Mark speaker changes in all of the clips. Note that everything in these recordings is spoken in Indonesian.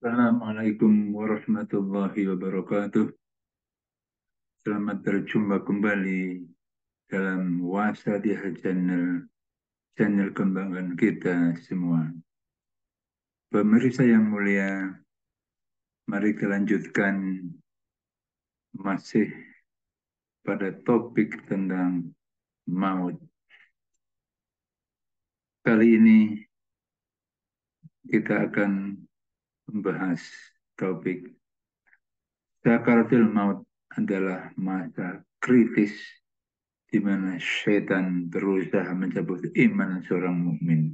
Speaker 1: Assalamualaikum warahmatullahi wabarakatuh. Selamat berjumpa kembali dalam Wasatiyah Channel, channel kembangan kita semua. Pemirsa yang mulia, mari kita lanjutkan masih pada topik tentang maut. Kali ini kita akan membahas topik sakaratul maut adalah masa kritis di mana syaitan berusaha mencabut iman seorang mukmin.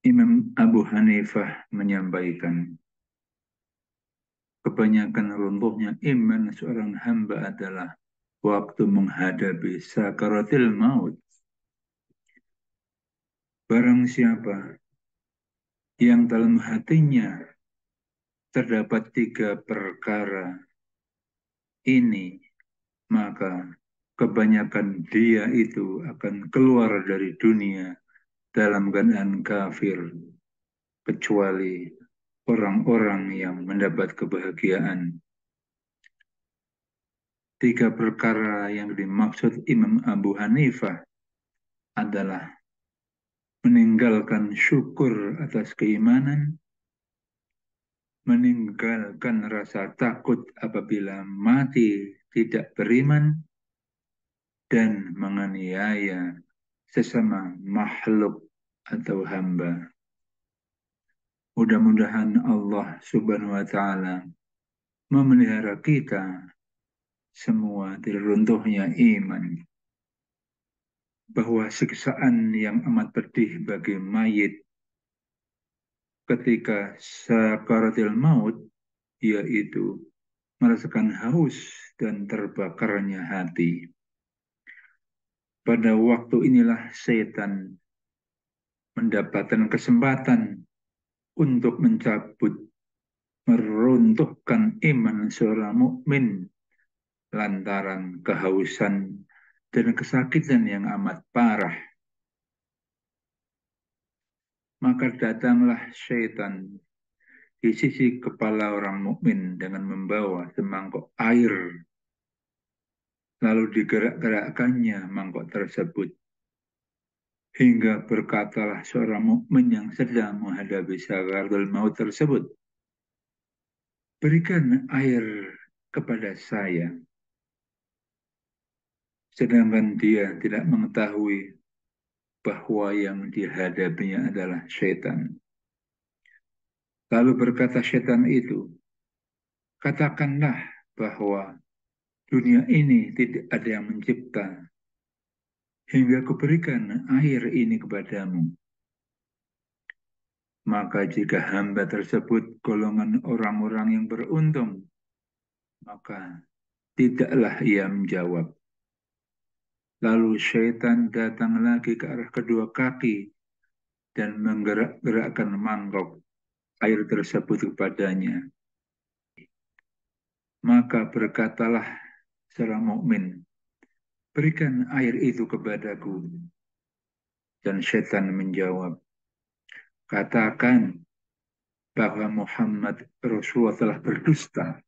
Speaker 1: Imam Abu Hanifah menyampaikan, kebanyakan runtuhnya iman seorang hamba adalah waktu menghadapi sakaratil maut. Barang siapa yang dalam hatinya terdapat tiga perkara ini, maka kebanyakan dia itu akan keluar dari dunia dalam keadaan kafir, kecuali orang-orang yang mendapat kebahagiaan. Tiga perkara yang dimaksud Imam Abu Hanifah adalah meninggalkan syukur atas keimanan, meninggalkan rasa takut apabila mati tidak beriman, dan menganiaya sesama makhluk atau hamba. Mudah-mudahan Allah Subhanahu wa Ta'ala memelihara kita semua dari runtuhnya iman, bahwa siksaan yang amat pedih bagi mayit ketika sakaratil maut, yaitu merasakan haus dan terbakarnya hati. Pada waktu inilah setan mendapatkan kesempatan untuk mencabut, meruntuhkan iman seorang mukmin lantaran kehausan dan kesakitan yang amat parah. Maka datanglah setan di sisi kepala orang mukmin dengan membawa semangkuk air, lalu digerak-gerakkannya mangkok tersebut, hingga berkatalah seorang mukmin yang sedang menghadapi sakaratul maut tersebut, berikan air kepada saya. Sedangkan dia tidak mengetahui bahwa yang dihadapinya adalah setan. Lalu berkata setan itu, katakanlah bahwa dunia ini tidak ada yang mencipta, hingga kuberikan air ini kepadamu. Maka jika hamba tersebut golongan orang-orang yang beruntung, maka tidaklah ia menjawab. Lalu syaitan datang lagi ke arah kedua kaki dan menggerak-gerakkan mangkok air tersebut kepadanya. Maka berkatalah seorang mukmin, berikan air itu kepadaku. Dan syaitan menjawab, katakan bahwa Muhammad Rasulullah telah berdusta,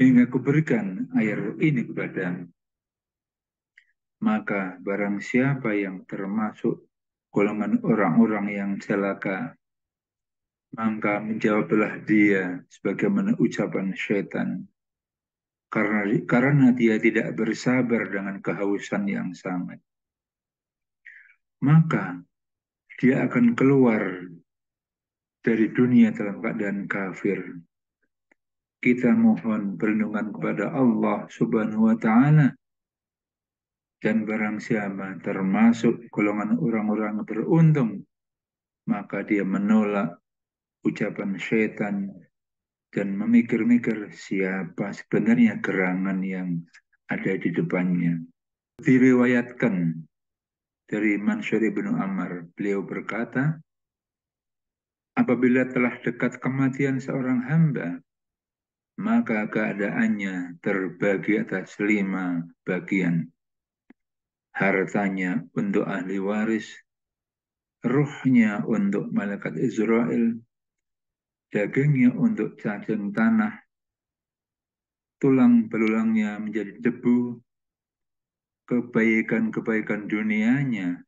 Speaker 1: hingga kuberikan air ini kepadamu. Maka barang siapa yang termasuk golongan orang-orang yang celaka, maka menjawablah dia sebagaimana ucapan syaitan. Karena dia tidak bersabar dengan kehausan yang sangat, maka dia akan keluar dari dunia dalam keadaan kafir. Kita mohon perlindungan kepada Allah Subhanahu wa Ta'ala, dan barang siapa termasuk golongan orang-orang beruntung, maka dia menolak ucapan syaitan dan memikir-mikir siapa sebenarnya gerangan yang ada di depannya. Diriwayatkan dari Mansur ibnu Ammar, beliau berkata, apabila telah dekat kematian seorang hamba, maka keadaannya terbagi atas 5 bagian. Hartanya untuk ahli waris, ruhnya untuk malaikat Israel, dagingnya untuk cacing tanah, tulang belulangnya menjadi debu, kebaikan-kebaikan dunianya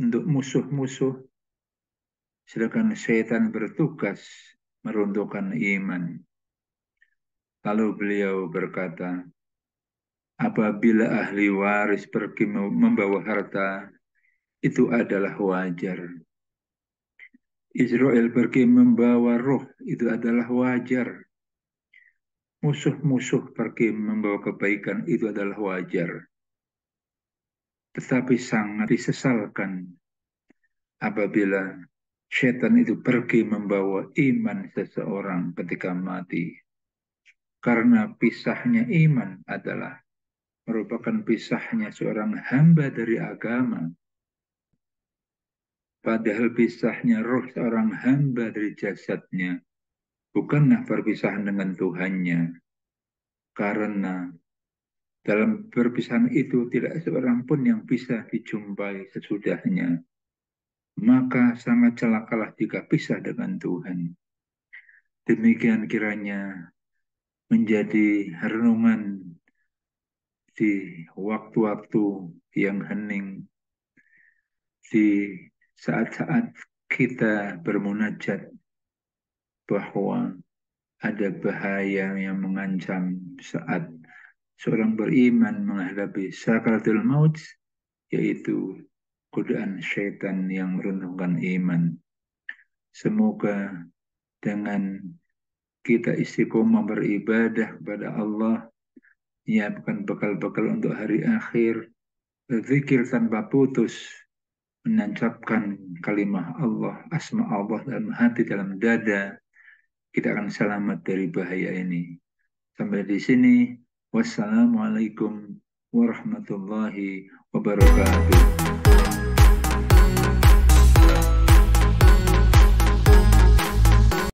Speaker 1: untuk musuh-musuh, sedangkan setan bertugas meruntuhkan iman. Lalu beliau berkata, apabila ahli waris pergi membawa harta, itu adalah wajar. Israel pergi membawa roh, itu adalah wajar. Musuh-musuh pergi membawa kebaikan, itu adalah wajar. Tetapi sangat disesalkan apabila setan itu pergi membawa iman seseorang ketika mati. Karena pisahnya iman adalah merupakan pisahnya seorang hamba dari agama. Padahal pisahnya roh seorang hamba dari jasadnya bukanlah perpisahan dengan Tuhannya. Karena dalam perpisahan itu tidak seorang pun yang bisa dijumpai sesudahnya. Maka sangat celakalah jika pisah dengan Tuhan. Demikian kiranya menjadi renungan di waktu-waktu yang hening, di saat-saat kita bermunajat, bahwa ada bahaya yang mengancam saat seorang beriman menghadapi sakaratul maut, yaitu godaan syaitan yang meruntuhkan iman. Semoga dengan kita istiqomah beribadah kepada Allah, menyiapkan bekal-bekal untuk hari akhir, berzikir tanpa putus, menancapkan kalimah Allah, asma Allah dalam hati, dalam dada, kita akan selamat dari bahaya ini. Sampai di sini. Wassalamualaikum warahmatullahi wabarakatuh.